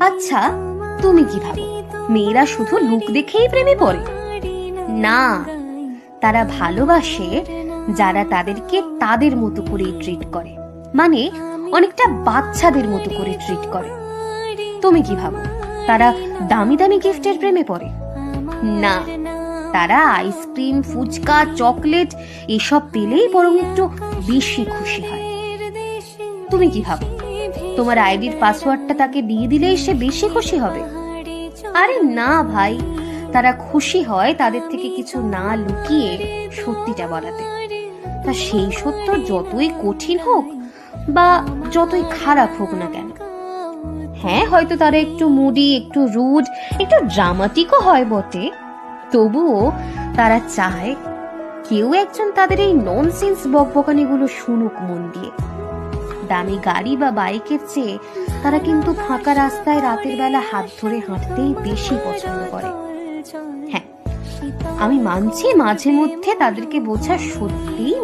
আচ্ছা, তুমি কি ভাবো মেয়েরা শুধু লুক দেখেই প্রেমে পড়ে? না, তারা ভালোবাসে যারা তাদেরকে তাদের মতো করে ট্রিট করে, মানে অনেকটা বাচ্চাদের মতো করে ট্রিট করে। তুমি কি ভাবো তারা দামি দামি গিফটের প্রেমে পড়ে? না, তারা আইসক্রিম, ফুচকা, চকলেট এসব পেলেই বরং একটু বেশি খুশি হয়। তুমি কি ভাবো তোমার আইডির পাসওয়ার্ডটা তাকে দিয়ে দিলেই সে বেশি খুশি হবে? আরে না ভাই, তারা খুশি হয় তাদের থেকে কিছু না লুকিয়ে সত্যিটা বলাতে। তা সেই সত্য যতই কঠিন হোক বা যতই খারাপ হোক না কেন। হ্যাঁ, হয়তো তারা একটু মুডি, একটু রুড, একটু ড্রামাটিকও হয় বটে, তবুও তারা চায় কেউ একজন তাদের এই ননসেন্স বকবকানিগুলো শুনুক মন দিয়ে। দামি গাড়ি বা বাইকের চেয়ে তারা কিন্তু ফাঁকা রাস্তায় রাতের বেলা হাত ধরে হাঁটতেই বেশি পছন্দ করে। হ্যাঁ, আমি মানছি মাঝে মধ্যে তাদেরকে বোঝা সত্যিই